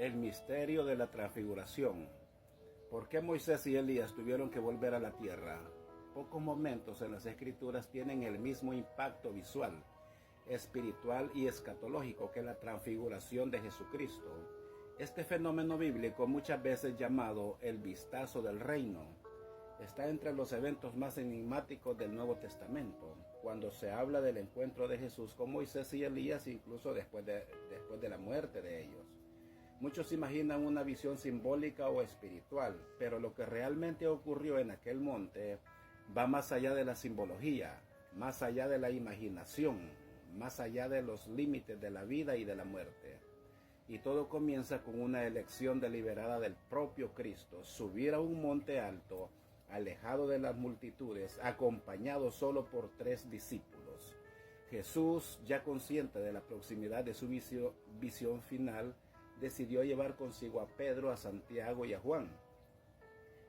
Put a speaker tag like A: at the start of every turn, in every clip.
A: El misterio de la transfiguración. ¿Por qué Moisés y Elías tuvieron que volver a la tierra? Pocos momentos en las Escrituras tienen el mismo impacto visual, espiritual y escatológico que la transfiguración de Jesucristo. Este fenómeno bíblico, muchas veces llamado el vistazo del reino, está entre los eventos más enigmáticos del Nuevo Testamento, cuando se habla del encuentro de Jesús con Moisés y Elías, incluso después de la muerte de ellos. Muchos imaginan una visión simbólica o espiritual, pero lo que realmente ocurrió en aquel monte va más allá de la simbología, más allá de la imaginación, más allá de los límites de la vida y de la muerte. Y todo comienza con una elección deliberada del propio Cristo, subir a un monte alto, alejado de las multitudes, acompañado solo por 3 discípulos. Jesús, ya consciente de la proximidad de su visión final, decidió llevar consigo a Pedro, a Santiago y a Juan.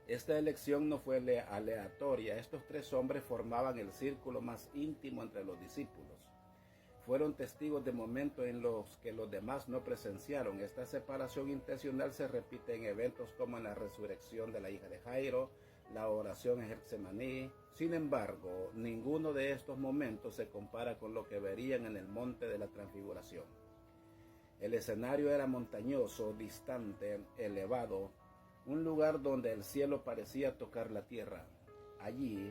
A: Esta elección no fue aleatoria. Estos 3 hombres formaban el círculo más íntimo entre los discípulos. Fueron testigos de momentos en los que los demás no presenciaron. Esta separación intencional se repite en eventos como en la resurrección de la hija de Jairo, la oración en Getsemaní. Sin embargo, ninguno de estos momentos se compara con lo que verían en el monte de la transfiguración. El escenario era montañoso, distante, elevado, un lugar donde el cielo parecía tocar la tierra. Allí,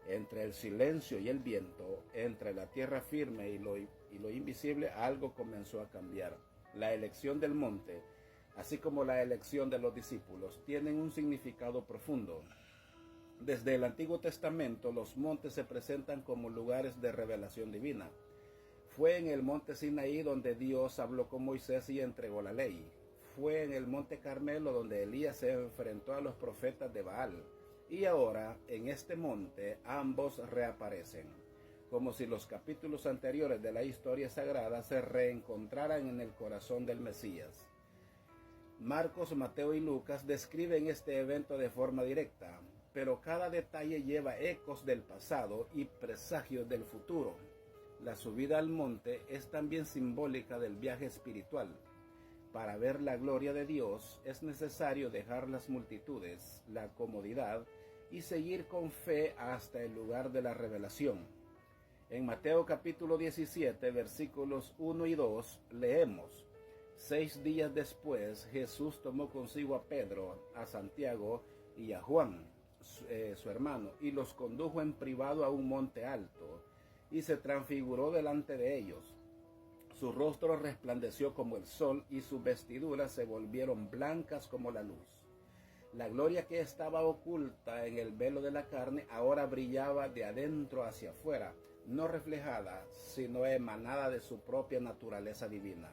A: entre el silencio y el viento, entre la tierra firme y lo invisible, algo comenzó a cambiar. La elección del monte, así como la elección de los discípulos, tienen un significado profundo. Desde el Antiguo Testamento, los montes se presentan como lugares de revelación divina. Fue en el monte Sinaí donde Dios habló con Moisés y entregó la ley. Fue en el monte Carmelo donde Elías se enfrentó a los profetas de Baal. Y ahora, en este monte, ambos reaparecen, como si los capítulos anteriores de la historia sagrada se reencontraran en el corazón del Mesías. Marcos, Mateo y Lucas describen este evento de forma directa, pero cada detalle lleva ecos del pasado y presagios del futuro. La subida al monte es también simbólica del viaje espiritual. Para ver la gloria de Dios es necesario dejar las multitudes, la comodidad y seguir con fe hasta el lugar de la revelación. En Mateo capítulo 17, versículos 1 y 2, leemos: 6 días después, Jesús tomó consigo a Pedro, a Santiago y a Juan, su hermano, y los condujo en privado a un monte alto, y se transfiguró delante de ellos. Su rostro resplandeció como el sol, y sus vestiduras se volvieron blancas como la luz. La gloria que estaba oculta en el velo de la carne ahora brillaba de adentro hacia afuera, no reflejada, sino emanada de su propia naturaleza divina.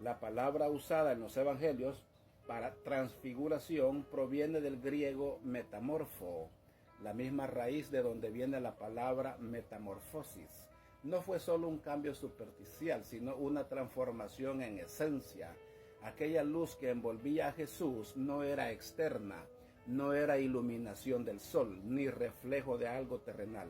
A: La palabra usada en los evangelios para transfiguración proviene del griego metamorfo, la misma raíz de donde viene la palabra metamorfosis. No fue solo un cambio superficial, sino una transformación en esencia. Aquella luz que envolvía a Jesús no era externa, no era iluminación del sol, ni reflejo de algo terrenal.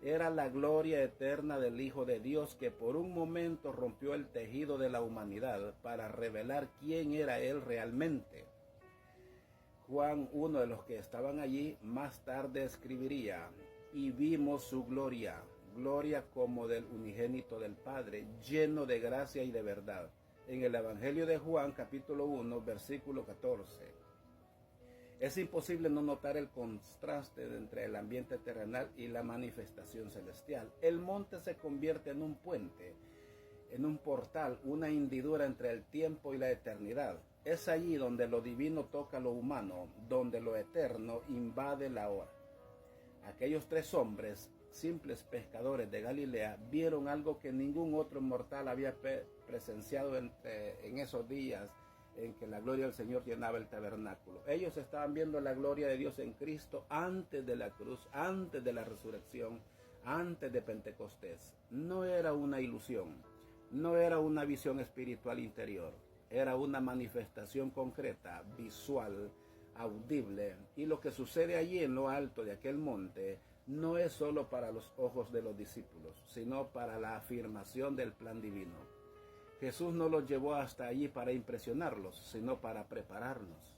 A: Era la gloria eterna del Hijo de Dios que por un momento rompió el tejido de la humanidad para revelar quién era Él realmente. Juan, uno de los que estaban allí, más tarde escribiría: y vimos su gloria, gloria como del unigénito del Padre, lleno de gracia y de verdad. En el Evangelio de Juan, capítulo 1, versículo 14. Es imposible no notar el contraste entre el ambiente terrenal y la manifestación celestial. El monte se convierte en un puente, en un portal, una hendidura entre el tiempo y la eternidad. Es allí donde lo divino toca lo humano, donde lo eterno invade la hora. Aquellos 3 hombres, simples pescadores de Galilea, vieron algo que ningún otro mortal había presenciado en esos días en que la gloria del Señor llenaba el tabernáculo. Ellos estaban viendo la gloria de Dios en Cristo antes de la cruz, antes de la resurrección, antes de Pentecostés. No era una ilusión, no era una visión espiritual interior, era una manifestación concreta, visual, audible. Y lo que sucede allí en lo alto de aquel monte no es solo para los ojos de los discípulos, sino para la afirmación del plan divino. Jesús no los llevó hasta allí para impresionarlos, sino para prepararnos.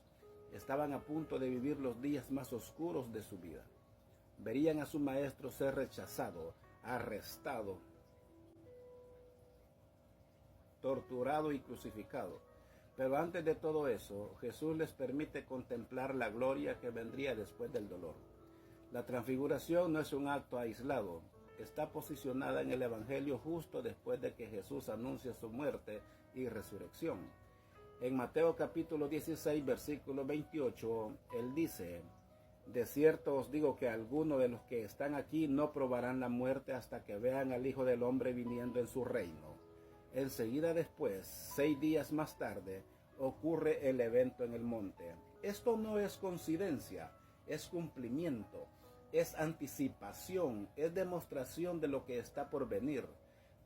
A: Estaban a punto de vivir los días más oscuros de su vida. Verían a su maestro ser rechazado, arrestado, torturado y crucificado. Pero antes de todo eso, Jesús les permite contemplar la gloria que vendría después del dolor. La transfiguración no es un acto aislado, está posicionada en el Evangelio justo después de que Jesús anuncia su muerte y resurrección. En Mateo capítulo 16, versículo 28, Él dice: de cierto os digo que algunos de los que están aquí no probarán la muerte hasta que vean al Hijo del Hombre viniendo en su reino. Enseguida después, 6 días más tarde, ocurre el evento en el monte. Esto no es coincidencia, es cumplimiento, es anticipación, es demostración de lo que está por venir.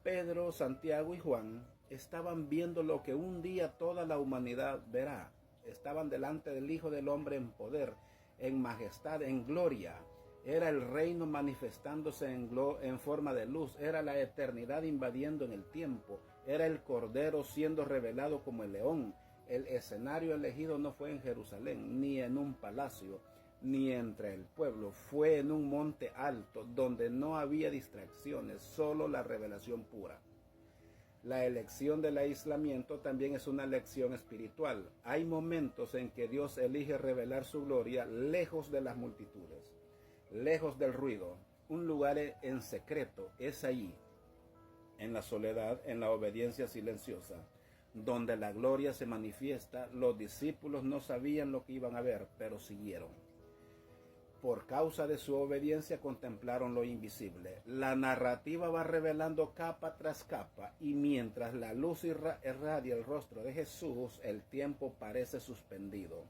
A: Pedro, Santiago y Juan estaban viendo lo que un día toda la humanidad verá. Estaban delante del Hijo del Hombre en poder, en majestad, en gloria. Era el reino manifestándose en forma de luz, era la eternidad invadiendo en el tiempo, era el Cordero siendo revelado como el león. El escenario elegido no fue en Jerusalén, ni en un palacio, ni entre el pueblo, fue en un monte alto, donde no había distracciones, solo la revelación pura. La elección del aislamiento también es una elección espiritual. Hay momentos en que Dios elige revelar su gloria lejos de las multitudes, lejos del ruido. Un lugar en secreto es allí, en la soledad, en la obediencia silenciosa, donde la gloria se manifiesta. Los discípulos no sabían lo que iban a ver, pero siguieron. Por causa de su obediencia contemplaron lo invisible. La narrativa va revelando capa tras capa, y mientras la luz irradia el rostro de Jesús, el tiempo parece suspendido.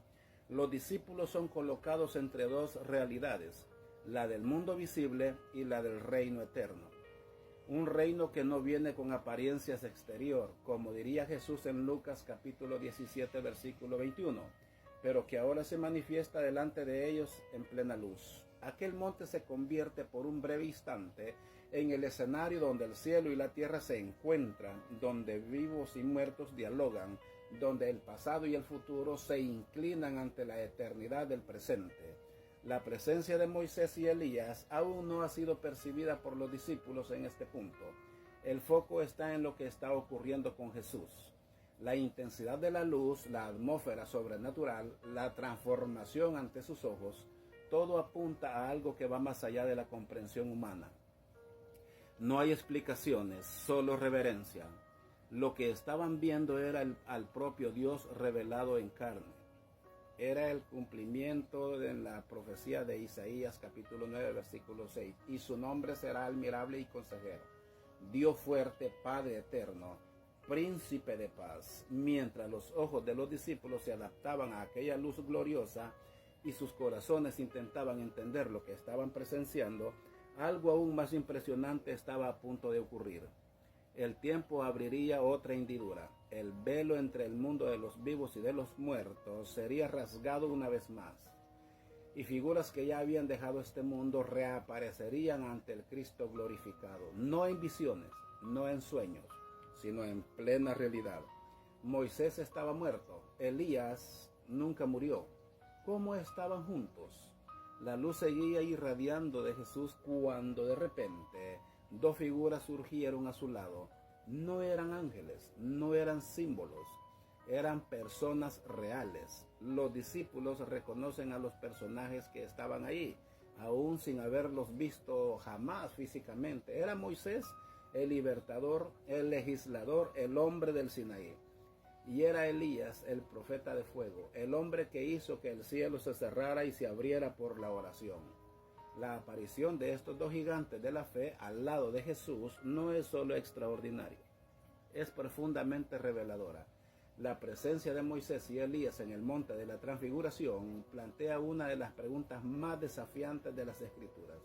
A: Los discípulos son colocados entre dos realidades, la del mundo visible y la del reino eterno. Un reino que no viene con apariencias exterior, como diría Jesús en Lucas capítulo 17, versículo 21. Pero que ahora se manifiesta delante de ellos en plena luz. Aquel monte se convierte por un breve instante en el escenario donde el cielo y la tierra se encuentran, donde vivos y muertos dialogan, donde el pasado y el futuro se inclinan ante la eternidad del presente. La presencia de Moisés y Elías aún no ha sido percibida por los discípulos en este punto. El foco está en lo que está ocurriendo con Jesús. La intensidad de la luz, la atmósfera sobrenatural, la transformación ante sus ojos, todo apunta a algo que va más allá de la comprensión humana. No hay explicaciones, solo reverencia. Lo que estaban viendo era al propio Dios revelado en carne. Era el cumplimiento de la profecía de Isaías capítulo 9, versículo 6. Y su nombre será admirable y consejero, Dios fuerte, Padre eterno, Príncipe de paz. Mientras los ojos de los discípulos se adaptaban a aquella luz gloriosa y sus corazones intentaban entender lo que estaban presenciando, algo aún más impresionante estaba a punto de ocurrir. El tiempo abriría otra hendidura. El velo entre el mundo de los vivos y de los muertos sería rasgado una vez más, y figuras que ya habían dejado este mundo reaparecerían ante el Cristo glorificado, no en visiones, no en sueños, sino en plena realidad. Moisés estaba muerto, Elías nunca murió. ¿Cómo estaban juntos? La luz seguía irradiando de Jesús cuando de repente 2 figuras surgieron a su lado. No eran ángeles, no eran símbolos, eran personas reales. Los discípulos reconocen a los personajes que estaban ahí, aún sin haberlos visto jamás físicamente. Era Moisés, el libertador, el legislador, el hombre del Sinaí. Y era Elías, el profeta de fuego, el hombre que hizo que el cielo se cerrara y se abriera por la oración. La aparición de estos 2 gigantes de la fe al lado de Jesús no es solo extraordinaria, es profundamente reveladora. La presencia de Moisés y Elías en el monte de la transfiguración plantea una de las preguntas más desafiantes de las Escrituras.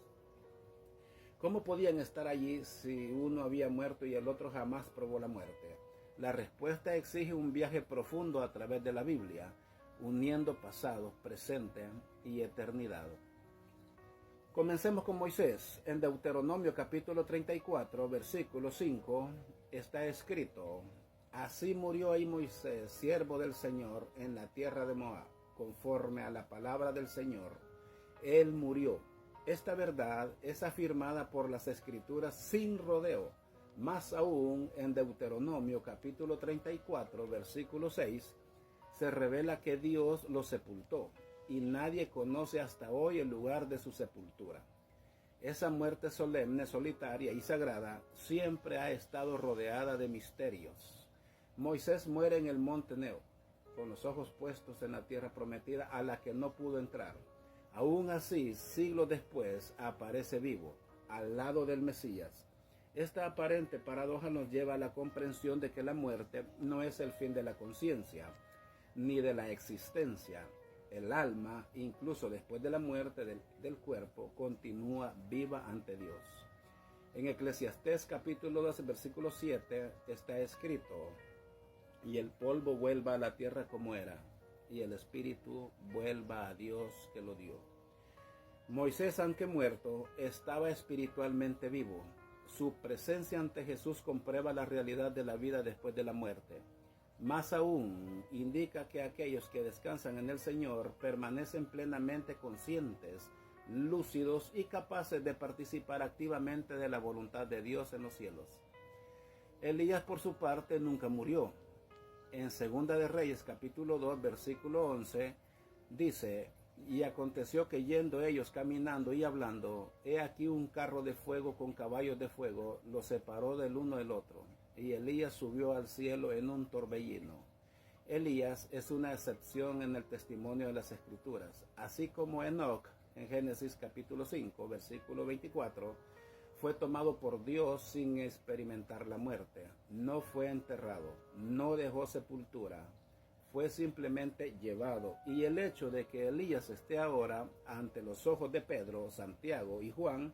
A: ¿Cómo podían estar allí si uno había muerto y el otro jamás probó la muerte? La respuesta exige un viaje profundo a través de la Biblia, uniendo pasado, presente y eternidad. Comencemos con Moisés. En Deuteronomio capítulo 34, versículo 5, está escrito: Así murió ahí Moisés, siervo del Señor, en la tierra de Moab, conforme a la palabra del Señor. Él murió. Esta verdad es afirmada por las Escrituras sin rodeo. Más aún, en Deuteronomio capítulo 34, versículo 6, se revela que Dios lo sepultó, y nadie conoce hasta hoy el lugar de su sepultura. Esa muerte solemne, solitaria y sagrada siempre ha estado rodeada de misterios. Moisés muere en el monte Nebo, con los ojos puestos en la tierra prometida a la que no pudo entrar. Aún así, siglos después, aparece vivo, al lado del Mesías. Esta aparente paradoja nos lleva a la comprensión de que la muerte no es el fin de la conciencia, ni de la existencia. El alma, incluso después de la muerte del cuerpo, continúa viva ante Dios. En Eclesiastés capítulo 12, versículo 7 está escrito: y el polvo vuelva a la tierra como era, y el espíritu vuelva a Dios que lo dio. Moisés, aunque muerto, estaba espiritualmente vivo. Su presencia ante Jesús comprueba la realidad de la vida después de la muerte. Más aún, indica que aquellos que descansan en el Señor permanecen plenamente conscientes, lúcidos y capaces de participar activamente de la voluntad de Dios en los cielos. Elías, por su parte, nunca murió. En Segunda de Reyes, capítulo 2, versículo 11, dice: y aconteció que yendo ellos caminando y hablando, he aquí un carro de fuego con caballos de fuego los separó del uno del otro, y Elías subió al cielo en un torbellino. Elías es una excepción en el testimonio de las Escrituras, así como Enoc, en Génesis capítulo 5, versículo 24, fue tomado por Dios sin experimentar la muerte. No fue enterrado, no dejó sepultura, fue simplemente llevado. Y el hecho de que Elías esté ahora ante los ojos de Pedro, Santiago y Juan,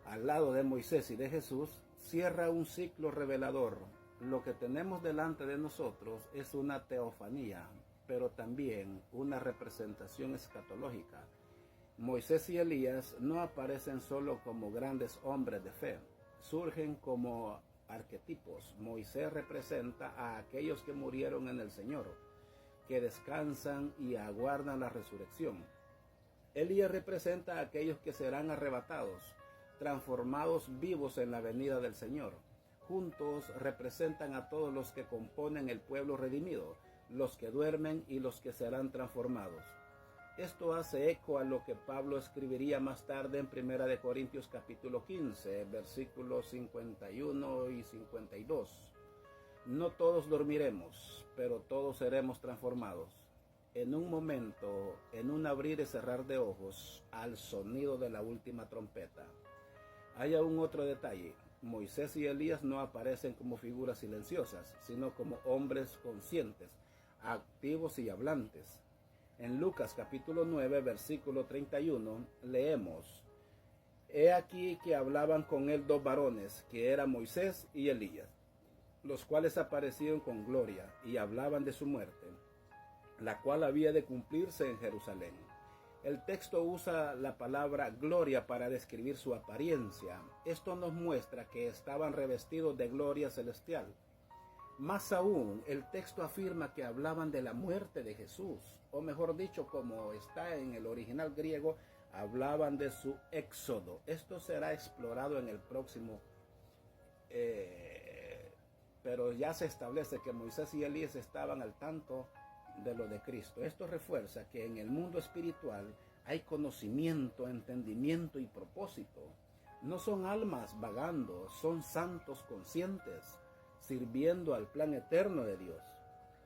A: al lado de Moisés y de Jesús, cierra un ciclo revelador. Lo que tenemos delante de nosotros es una teofanía, pero también una representación escatológica. Moisés y Elías no aparecen solo como grandes hombres de fe, surgen como arquetipos. Moisés representa a aquellos que murieron en el Señor, que descansan y aguardan la resurrección. Elías representa a aquellos que serán arrebatados, transformados vivos en la venida del Señor. Juntos representan a todos los que componen el pueblo redimido, los que duermen y los que serán transformados. Esto hace eco a lo que Pablo escribiría más tarde en 1 Corintios capítulo 15, versículos 51 y 52. No todos dormiremos, pero todos seremos transformados. En un momento, en un abrir y cerrar de ojos, al sonido de la última trompeta. Hay aún otro detalle. Moisés y Elías no aparecen como figuras silenciosas, sino como hombres conscientes, activos y hablantes. En Lucas capítulo 9, versículo 31, leemos: he aquí que hablaban con él dos varones, que eran Moisés y Elías, los cuales aparecieron con gloria y hablaban de su muerte, la cual había de cumplirse en Jerusalén. El texto usa la palabra gloria para describir su apariencia. Esto nos muestra que estaban revestidos de gloria celestial. Más aún, el texto afirma que hablaban de la muerte de Jesús, o mejor dicho, como está en el original griego, hablaban de su éxodo. Esto será explorado en el próximo, pero ya se establece que Moisés y Elías estaban al tanto de lo de Cristo. Esto refuerza que en el mundo espiritual hay conocimiento, entendimiento y propósito. No son almas vagando, son santos conscientes, sirviendo al plan eterno de Dios.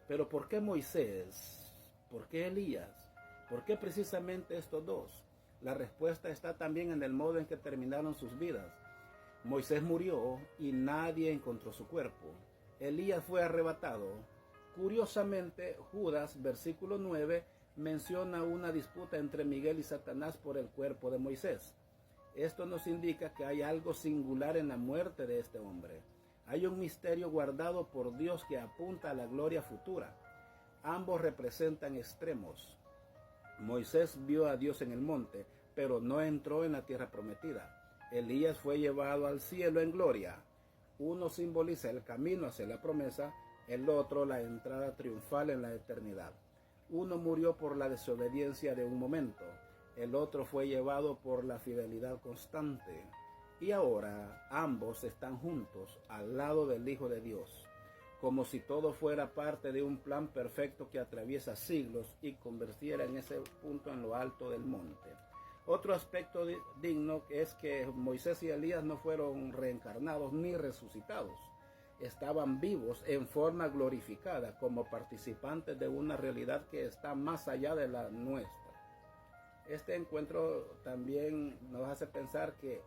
A: Pero ¿por qué Moisés? ¿Por qué Elías? ¿Por qué precisamente estos dos? La respuesta está también en el modo en que terminaron sus vidas. Moisés murió y nadie encontró su cuerpo. Elías fue arrebatado. Curiosamente, Judas, versículo 9, menciona una disputa entre Miguel y Satanás por el cuerpo de Moisés. Esto nos indica que hay algo singular en la muerte de este hombre. Hay un misterio guardado por Dios que apunta a la gloria futura. Ambos representan extremos. Moisés vio a Dios en el monte, pero no entró en la tierra prometida. Elías fue llevado al cielo en gloria. Uno simboliza el camino hacia la promesa, el otro la entrada triunfal en la eternidad. Uno murió por la desobediencia de un momento, el otro fue llevado por la fidelidad constante. Y ahora ambos están juntos al lado del Hijo de Dios, como si todo fuera parte de un plan perfecto que atraviesa siglos y convirtiera en ese punto en lo alto del monte. Otro aspecto digno es que Moisés y Elías no fueron reencarnados ni resucitados. Estaban vivos en forma glorificada como participantes de una realidad que está más allá de la nuestra. Este encuentro también nos hace pensar que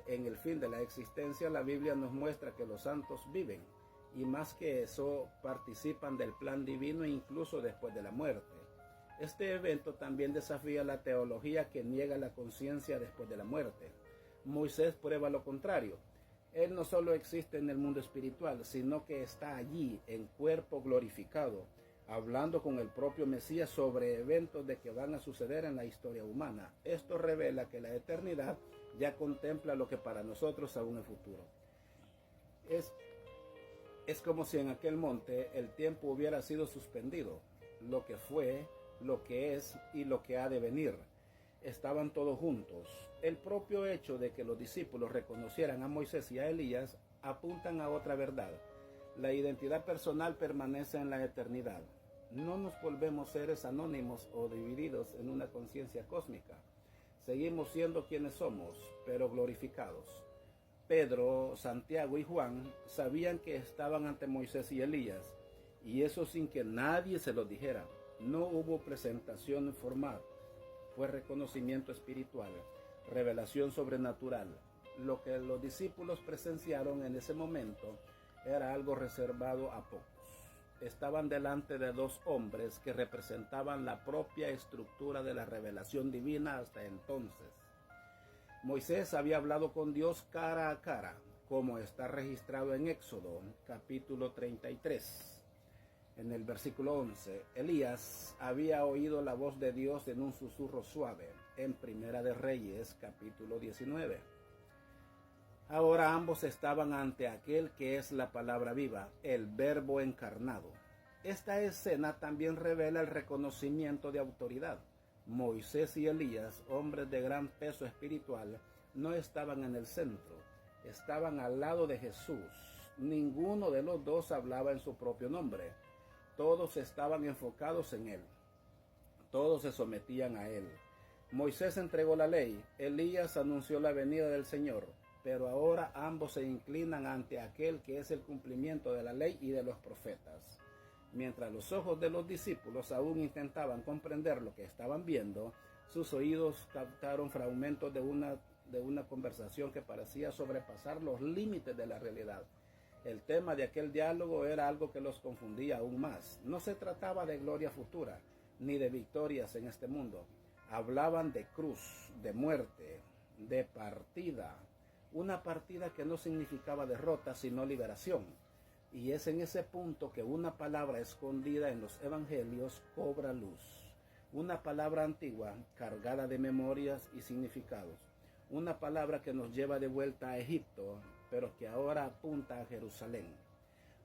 A: en el fin de la existencia la Biblia nos muestra que los santos viven y más que eso participan del plan divino incluso después de la muerte. Este evento también desafía la teología que niega la conciencia después de la muerte. Moisés prueba lo contrario. Él no solo existe en el mundo espiritual, sino que está allí en cuerpo glorificado, hablando con el propio Mesías sobre eventos de que van a suceder en la historia humana. Esto revela que la eternidad ya contempla lo que para nosotros aún es futuro. Es como si en aquel monte el tiempo hubiera sido suspendido, lo que fue, lo que es y lo que ha de venir. Estaban todos juntos. El propio hecho de que los discípulos reconocieran a Moisés y a Elías apuntan a otra verdad. La identidad personal permanece en la eternidad. No nos volvemos seres anónimos o divididos en una conciencia cósmica. Seguimos siendo quienes somos, pero glorificados. Pedro, Santiago y Juan sabían que estaban ante Moisés y Elías, y eso sin que nadie se lo dijera. No hubo presentación formal, fue reconocimiento espiritual, revelación sobrenatural. Lo que los discípulos presenciaron en ese momento era algo reservado a pocos. Estaban delante de dos hombres que representaban la propia estructura de la revelación divina hasta entonces. Moisés había hablado con Dios cara a cara, como está registrado en Éxodo, capítulo 33. En el versículo 11, Elías había oído la voz de Dios en un susurro suave, en Primera de Reyes, capítulo 19. Ahora ambos estaban ante aquel que es la palabra viva, el Verbo encarnado. Esta escena también revela el reconocimiento de autoridad. Moisés y Elías, hombres de gran peso espiritual, no estaban en el centro, estaban al lado de Jesús. Ninguno de los dos hablaba en su propio nombre. Todos estaban enfocados en él. Todos se sometían a él. Moisés entregó la ley, Elías anunció la venida del Señor, pero ahora ambos se inclinan ante aquel que es el cumplimiento de la ley y de los profetas. Mientras los ojos de los discípulos aún intentaban comprender lo que estaban viendo, sus oídos captaron fragmentos de una conversación que parecía sobrepasar los límites de la realidad. El tema de aquel diálogo era algo que los confundía aún más. No se trataba de gloria futura, ni de victorias en este mundo. Hablaban de cruz, de muerte, de partida. Una partida que no significaba derrota, sino liberación. Y es en ese punto que una palabra escondida en los evangelios cobra luz. Una palabra antigua, cargada de memorias y significados. Una palabra que nos lleva de vuelta a Egipto, pero que ahora apunta a Jerusalén.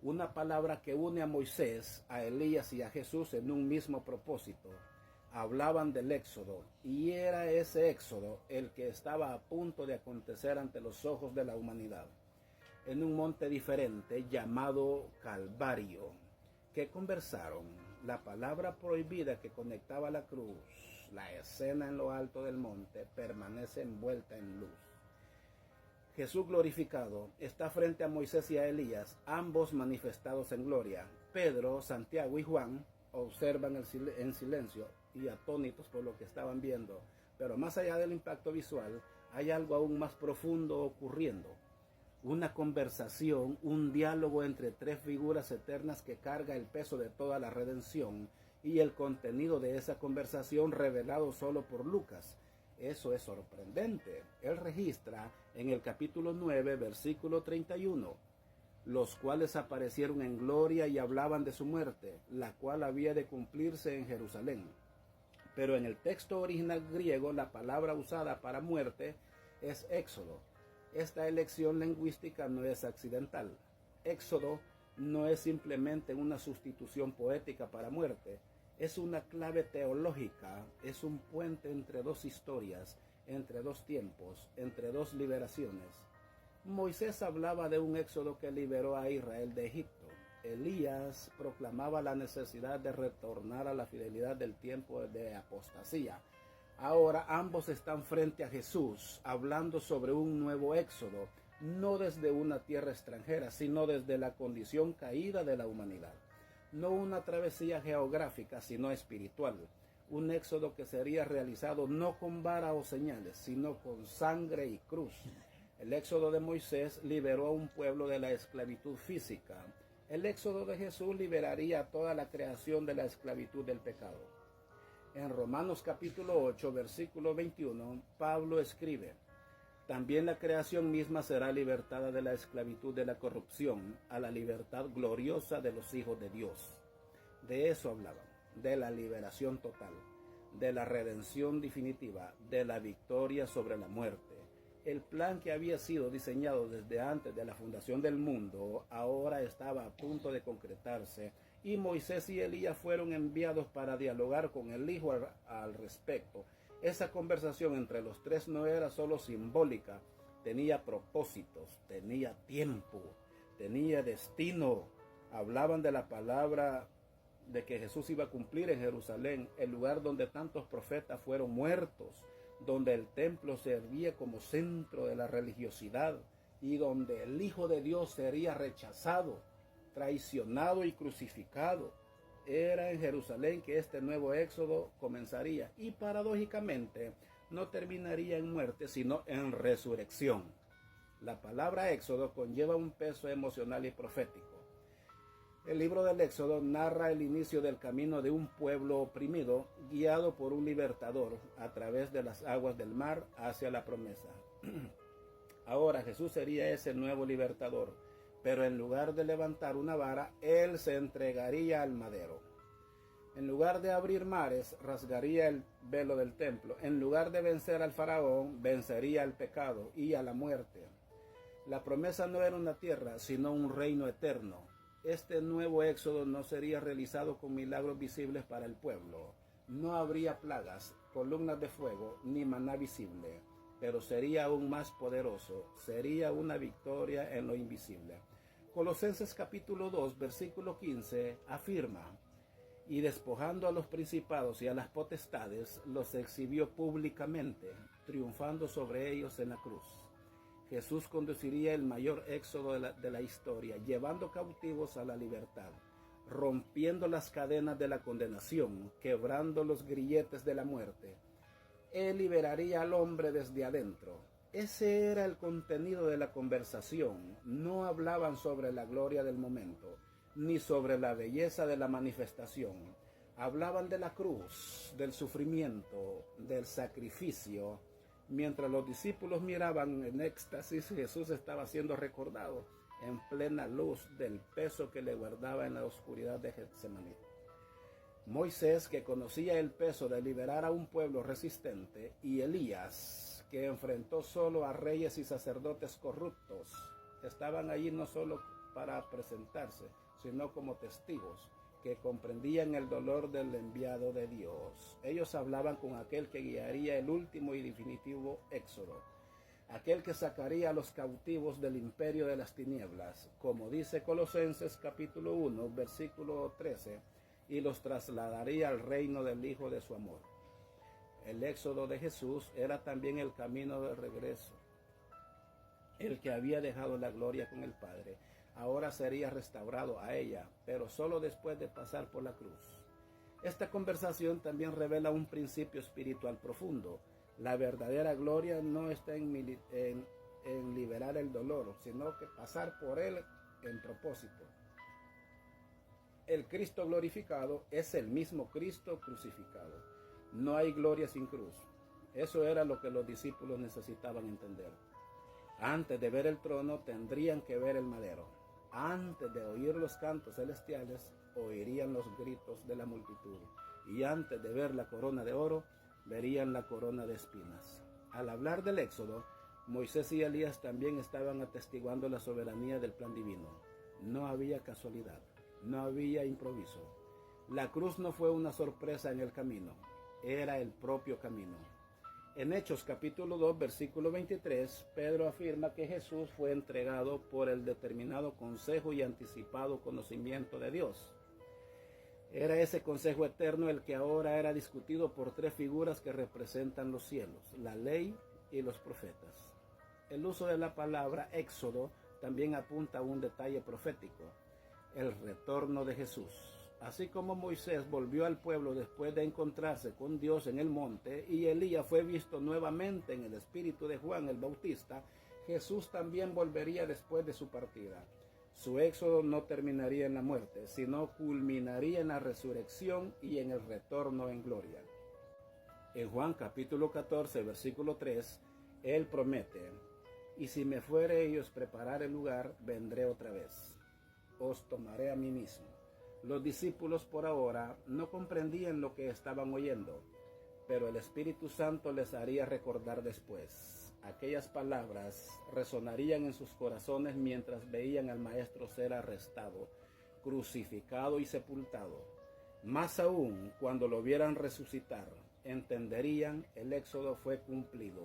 A: Una palabra que une a Moisés, a Elías y a Jesús en un mismo propósito. Hablaban del éxodo, y era ese éxodo el que estaba a punto de acontecer ante los ojos de la humanidad. En un monte diferente llamado Calvario. ¿Qué conversaron? La palabra prohibida que conectaba la cruz, la escena en lo alto del monte, permanece envuelta en luz. Jesús glorificado está frente a Moisés y a Elías, ambos manifestados en gloria. Pedro, Santiago y Juan observan en silencio y atónitos por lo que estaban viendo. Pero más allá del impacto visual, hay algo aún más profundo ocurriendo. Una conversación, un diálogo entre tres figuras eternas que carga el peso de toda la redención y el contenido de esa conversación revelado solo por Lucas. Eso es sorprendente. Él registra en el capítulo 9, versículo 31, los cuales aparecieron en gloria y hablaban de su muerte, la cual había de cumplirse en Jerusalén. Pero en el texto original griego, la palabra usada para muerte es éxodo. Esta elección lingüística no es accidental. Éxodo no es simplemente una sustitución poética para muerte, es una clave teológica, es un puente entre dos historias, entre dos tiempos, entre dos liberaciones. Moisés hablaba de un éxodo que liberó a Israel de Egipto. Elías proclamaba la necesidad de retornar a la fidelidad del tiempo de apostasía. Ahora ambos están frente a Jesús, hablando sobre un nuevo éxodo, no desde una tierra extranjera, sino desde la condición caída de la humanidad. No una travesía geográfica, sino espiritual. Un éxodo que sería realizado no con vara o señales, sino con sangre y cruz. El éxodo de Moisés liberó a un pueblo de la esclavitud física. El éxodo de Jesús liberaría a toda la creación de la esclavitud del pecado. En Romanos capítulo 8, versículo 21, Pablo escribe: también la creación misma será libertada de la esclavitud de la corrupción a la libertad gloriosa de los hijos de Dios. De eso hablaban, de la liberación total, de la redención definitiva, de la victoria sobre la muerte. El plan que había sido diseñado desde antes de la fundación del mundo ahora estaba a punto de concretarse, y Moisés y Elías fueron enviados para dialogar con el Hijo al respecto. Esa conversación entre los tres no era solo simbólica, tenía propósitos, tenía tiempo, tenía destino. Hablaban de la palabra de que Jesús iba a cumplir en Jerusalén, el lugar donde tantos profetas fueron muertos, donde el templo servía como centro de la religiosidad y donde el Hijo de Dios sería rechazado, traicionado y crucificado. Era en Jerusalén que este nuevo éxodo comenzaría y paradójicamente no terminaría en muerte sino en resurrección. La palabra éxodo conlleva un peso emocional y profético. El libro del Éxodo narra el inicio del camino de un pueblo oprimido guiado por un libertador a través de las aguas del mar hacia la promesa. Ahora Jesús sería ese nuevo libertador, pero en lugar de levantar una vara, él se entregaría al madero. En lugar de abrir mares, rasgaría el velo del templo. En lugar de vencer al faraón, vencería al pecado y a la muerte. La promesa no era una tierra, sino un reino eterno. Este nuevo éxodo no sería realizado con milagros visibles para el pueblo. No habría plagas, columnas de fuego, ni maná visible, pero sería aún más poderoso. Sería una victoria en lo invisible. Colosenses capítulo 2, versículo 15 afirma: y despojando a los principados y a las potestades, los exhibió públicamente, triunfando sobre ellos en la cruz. Jesús conduciría el mayor éxodo de la historia, llevando cautivos a la libertad, rompiendo las cadenas de la condenación, quebrando los grilletes de la muerte. Él liberaría al hombre desde adentro. Ese era el contenido de la conversación. No hablaban sobre la gloria del momento, ni sobre la belleza de la manifestación. Hablaban de la cruz, del sufrimiento, del sacrificio. Mientras los discípulos miraban en éxtasis, Jesús estaba siendo recordado en plena luz del peso que le guardaba en la oscuridad de Getsemaní. Moisés, que conocía el peso de liberar a un pueblo resistente, y Elías, que enfrentó solo a reyes y sacerdotes corruptos, estaban allí no solo para presentarse, sino como testigos que comprendían el dolor del enviado de Dios. Ellos hablaban con aquel que guiaría el último y definitivo éxodo, aquel que sacaría a los cautivos del imperio de las tinieblas, como dice Colosenses capítulo 1, versículo 13, y los trasladaría al reino del Hijo de su amor. El éxodo de Jesús era también el camino de regreso. El que había dejado la gloria con el Padre ahora sería restaurado a ella, pero solo después de pasar por la cruz. Esta conversación también revela un principio espiritual profundo. La verdadera gloria no está en liberar el dolor, sino que pasar por él en propósito. El Cristo glorificado es el mismo Cristo crucificado. No hay gloria sin cruz. Eso era lo que los discípulos necesitaban entender. Antes de ver el trono tendrían que ver el madero. Antes de oír los cantos celestiales, oirían los gritos de la multitud. Y antes de ver la corona de oro, verían la corona de espinas. Al hablar del éxodo, Moisés y Elías también estaban atestiguando la soberanía del plan divino. No había casualidad, no había improviso. La cruz no fue una sorpresa en el camino, era el propio camino. En Hechos capítulo 2, versículo 23, Pedro afirma que Jesús fue entregado por el determinado consejo y anticipado conocimiento de Dios. Era ese consejo eterno el que ahora era discutido por tres figuras que representan los cielos, la ley y los profetas. El uso de la palabra éxodo también apunta a un detalle profético, el retorno de Jesús. Así como Moisés volvió al pueblo después de encontrarse con Dios en el monte y Elías fue visto nuevamente en el espíritu de Juan el Bautista, Jesús también volvería después de su partida. Su éxodo no terminaría en la muerte, sino culminaría en la resurrección y en el retorno en gloria. En Juan capítulo 14, versículo 3, Él promete: y si me fuere y os preparare el lugar, vendré otra vez. Os tomaré a mí mismo. Los discípulos por ahora no comprendían lo que estaban oyendo, pero el Espíritu Santo les haría recordar después. Aquellas palabras resonarían en sus corazones mientras veían al Maestro ser arrestado, crucificado y sepultado. Más aún, cuando lo vieran resucitar, entenderían el éxodo fue cumplido.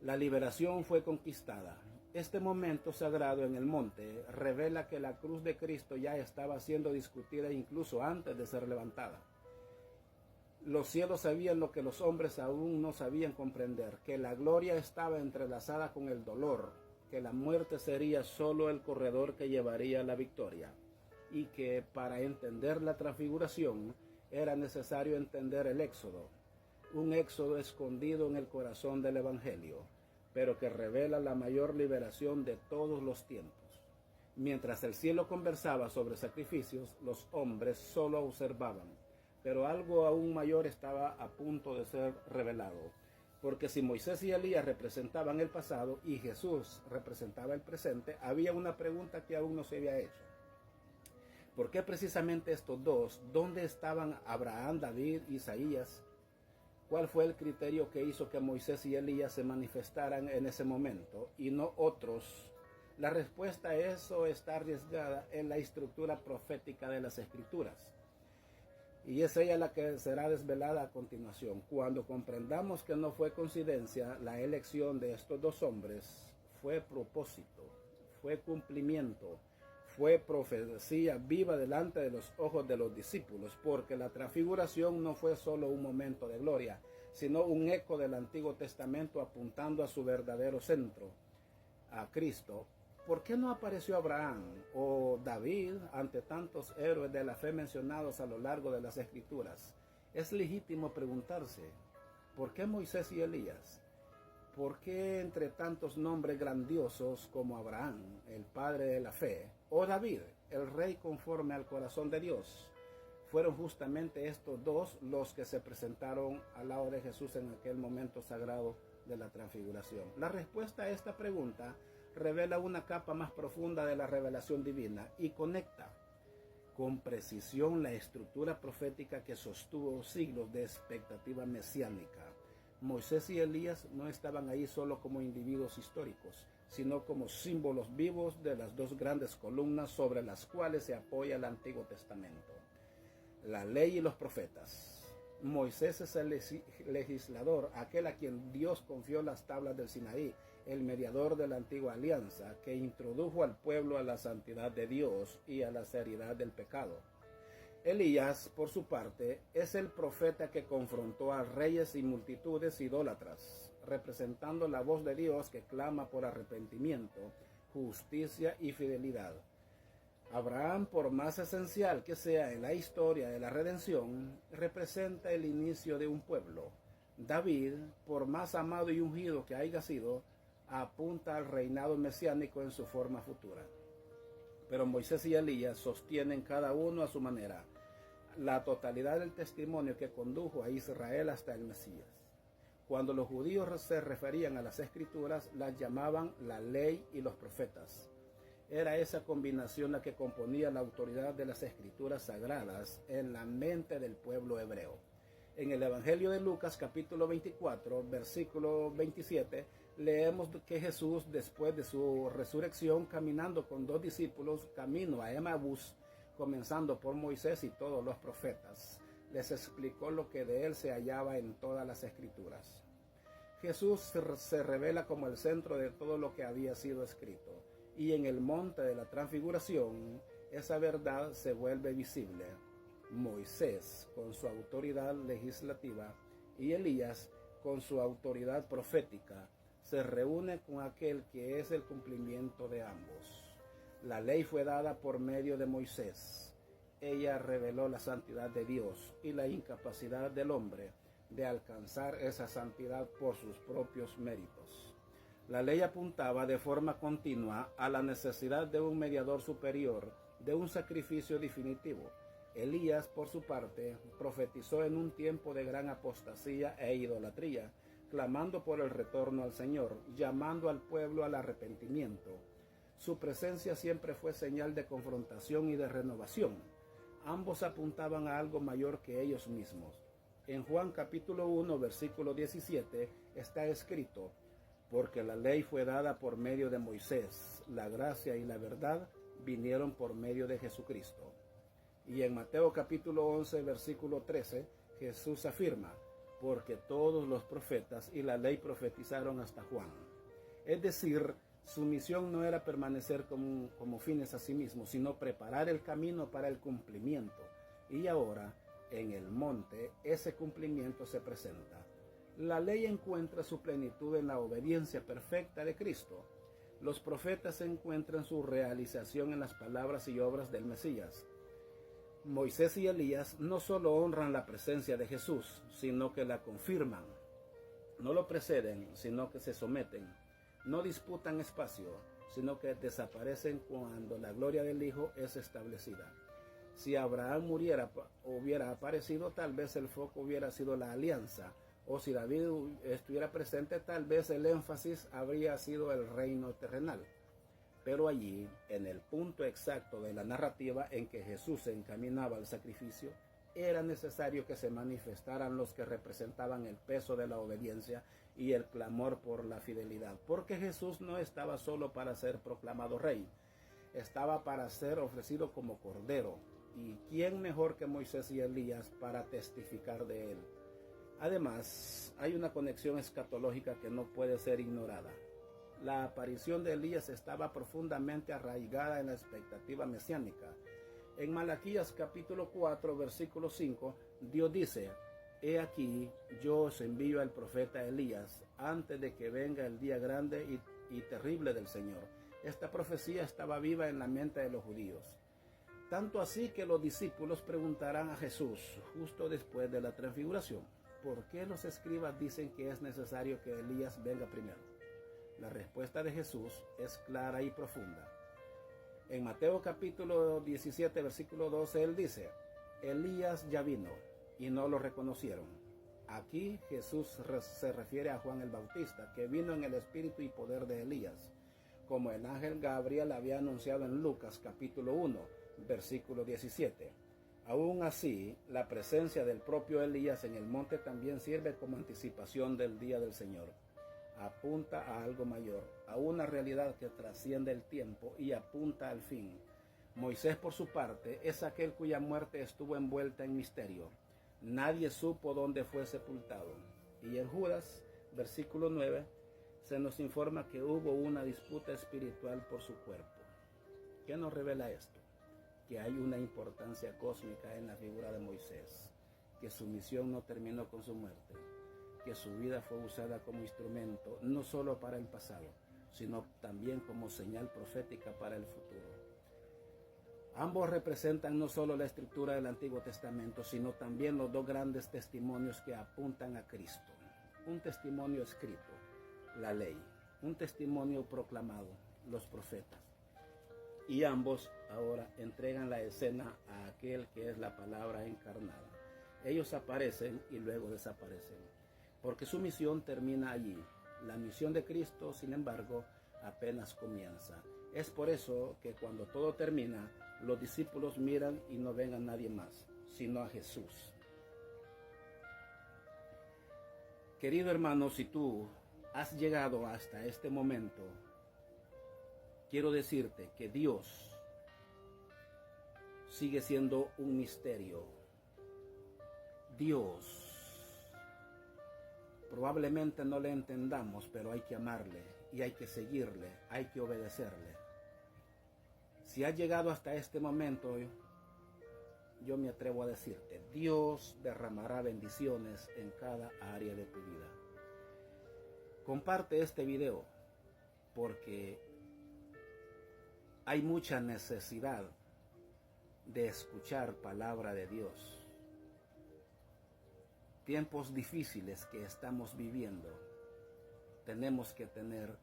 A: La liberación fue conquistada. Este momento sagrado en el monte revela que la cruz de Cristo ya estaba siendo discutida incluso antes de ser levantada. Los cielos sabían lo que los hombres aún no sabían comprender, que la gloria estaba entrelazada con el dolor, que la muerte sería solo el corredor que llevaría la victoria, y que para entender la transfiguración era necesario entender el éxodo, un éxodo escondido en el corazón del Evangelio, pero que revela la mayor liberación de todos los tiempos. Mientras el cielo conversaba sobre sacrificios, los hombres solo observaban, pero algo aún mayor estaba a punto de ser revelado, porque si Moisés y Elías representaban el pasado y Jesús representaba el presente, había una pregunta que aún no se había hecho. ¿Por qué precisamente estos dos? ¿Dónde estaban Abraham, David, Isaías? ¿Cuál fue el criterio que hizo que Moisés y Elías se manifestaran en ese momento y no otros? La respuesta a eso está arriesgada en la estructura profética de las Escrituras. Y es ella la que será desvelada a continuación. Cuando comprendamos que no fue coincidencia la elección de estos dos hombres, fue propósito, fue cumplimiento, fue profecía viva delante de los ojos de los discípulos, porque la transfiguración no fue solo un momento de gloria, sino un eco del Antiguo Testamento apuntando a su verdadero centro, a Cristo. ¿Por qué no apareció Abraham o David ante tantos héroes de la fe mencionados a lo largo de las Escrituras? Es legítimo preguntarse, ¿por qué Moisés y Elías? ¿Por qué entre tantos nombres grandiosos como Abraham, el padre de la fe, o David, el rey conforme al corazón de Dios? Fueron justamente estos dos los que se presentaron al lado de Jesús en aquel momento sagrado de la transfiguración. La respuesta a esta pregunta revela una capa más profunda de la revelación divina y conecta con precisión la estructura profética que sostuvo siglos de expectativa mesiánica. Moisés y Elías no estaban ahí solo como individuos históricos, sino como símbolos vivos de las dos grandes columnas sobre las cuales se apoya el Antiguo Testamento: la ley y los profetas. Moisés es el legislador, aquel a quien Dios confió las tablas del Sinaí, el mediador de la antigua alianza, que introdujo al pueblo a la santidad de Dios y a la seriedad del pecado. Elías, por su parte, es el profeta que confrontó a reyes y multitudes idólatras, representando la voz de Dios que clama por arrepentimiento, justicia y fidelidad. Abraham, por más esencial que sea en la historia de la redención, representa el inicio de un pueblo. David, por más amado y ungido que haya sido, apunta al reinado mesiánico en su forma futura. Pero Moisés y Elías sostienen cada uno a su manera la totalidad del testimonio que condujo a Israel hasta el Mesías. Cuando los judíos se referían a las Escrituras, las llamaban la ley y los profetas. Era esa combinación la que componía la autoridad de las Escrituras sagradas en la mente del pueblo hebreo. En el Evangelio de Lucas capítulo 24, versículo 27, leemos que Jesús, después de su resurrección, caminando con 2 discípulos, camino a Emaús, comenzando por Moisés y todos los profetas, les explicó lo que de él se hallaba en todas las escrituras. Jesús se revela como el centro de todo lo que había sido escrito, y en el monte de la transfiguración, esa verdad se vuelve visible. Moisés, con su autoridad legislativa, y Elías, con su autoridad profética, se reúne con aquel que es el cumplimiento de ambos. La ley fue dada por medio de Moisés. Ella reveló la santidad de Dios y la incapacidad del hombre de alcanzar esa santidad por sus propios méritos. La ley apuntaba de forma continua a la necesidad de un mediador superior, de un sacrificio definitivo. Elías, por su parte, profetizó en un tiempo de gran apostasía e idolatría, clamando por el retorno al Señor, llamando al pueblo al arrepentimiento. Su presencia siempre fue señal de confrontación y de renovación. Ambos apuntaban a algo mayor que ellos mismos. En Juan capítulo 1, versículo 17, está escrito: porque la ley fue dada por medio de Moisés, la gracia y la verdad vinieron por medio de Jesucristo. Y en Mateo capítulo 11, versículo 13, Jesús afirma: porque todos los profetas y la ley profetizaron hasta Juan. Es decir, su misión no era permanecer como fines a sí mismos, sino preparar el camino para el cumplimiento. Y ahora, en el monte, ese cumplimiento se presenta. La ley encuentra su plenitud en la obediencia perfecta de Cristo. Los profetas encuentran su realización en las palabras y obras del Mesías. Moisés y Elías no solo honran la presencia de Jesús, sino que la confirman. No lo preceden, sino que se someten. No disputan espacio, sino que desaparecen cuando la gloria del Hijo es establecida. Si Abraham hubiera aparecido, tal vez el foco hubiera sido la alianza, o si David estuviera presente, tal vez el énfasis habría sido el reino terrenal. Pero allí, en el punto exacto de la narrativa en que Jesús se encaminaba al sacrificio, era necesario que se manifestaran los que representaban el peso de la obediencia y el clamor por la fidelidad, porque Jesús no estaba solo para ser proclamado rey, estaba para ser ofrecido como cordero, y ¿quién mejor que Moisés y Elías para testificar de él? Además, hay una conexión escatológica que no puede ser ignorada. La aparición de Elías estaba profundamente arraigada en la expectativa mesiánica. En Malaquías capítulo 4, versículo 5, Dios dice: he aquí, yo os envío al profeta Elías, antes de que venga el día grande y terrible del Señor. Esta profecía estaba viva en la mente de los judíos. Tanto así que los discípulos preguntarán a Jesús, justo después de la transfiguración: ¿por qué los escribas dicen que es necesario que Elías venga primero? La respuesta de Jesús es clara y profunda. En Mateo capítulo 17, versículo 12, él dice: Elías ya vino y no lo reconocieron. Aquí Jesús se refiere a Juan el Bautista, que vino en el espíritu y poder de Elías, como el ángel Gabriel había anunciado en Lucas capítulo 1, versículo 17. Aún así, la presencia del propio Elías en el monte también sirve como anticipación del día del Señor. Apunta a algo mayor, a una realidad que trasciende el tiempo y apunta al fin. Moisés, por su parte, es aquel cuya muerte estuvo envuelta en misterio. Nadie supo dónde fue sepultado. Y en Judas, versículo 9, se nos informa que hubo una disputa espiritual por su cuerpo. ¿Qué nos revela esto? Que hay una importancia cósmica en la figura de Moisés, que su misión no terminó con su muerte, que su vida fue usada como instrumento no solo para el pasado, sino también como señal profética para el futuro. Ambos representan no solo la estructura del Antiguo Testamento, sino también los dos grandes testimonios que apuntan a Cristo. Un testimonio escrito, la ley; un testimonio proclamado, los profetas. Y ambos ahora entregan la escena a aquel que es la palabra encarnada. Ellos aparecen y luego desaparecen, porque su misión termina allí. La misión de Cristo, sin embargo, apenas comienza. Es por eso que cuando todo termina, los discípulos miran y no ven a nadie más, sino a Jesús. Querido hermano, si tú has llegado hasta este momento, quiero decirte que Dios sigue siendo un misterio. Dios, probablemente no le entendamos, pero hay que amarle y hay que seguirle, hay que obedecerle. Si has llegado hasta este momento, yo me atrevo a decirte, Dios derramará bendiciones en cada área de tu vida. Comparte este video porque hay mucha necesidad de escuchar palabra de Dios. Tiempos difíciles que estamos viviendo, tenemos que tener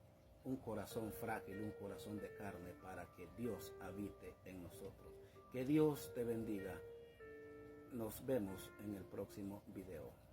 A: un corazón frágil, un corazón de carne para que Dios habite en nosotros. Que Dios te bendiga. Nos vemos en el próximo video.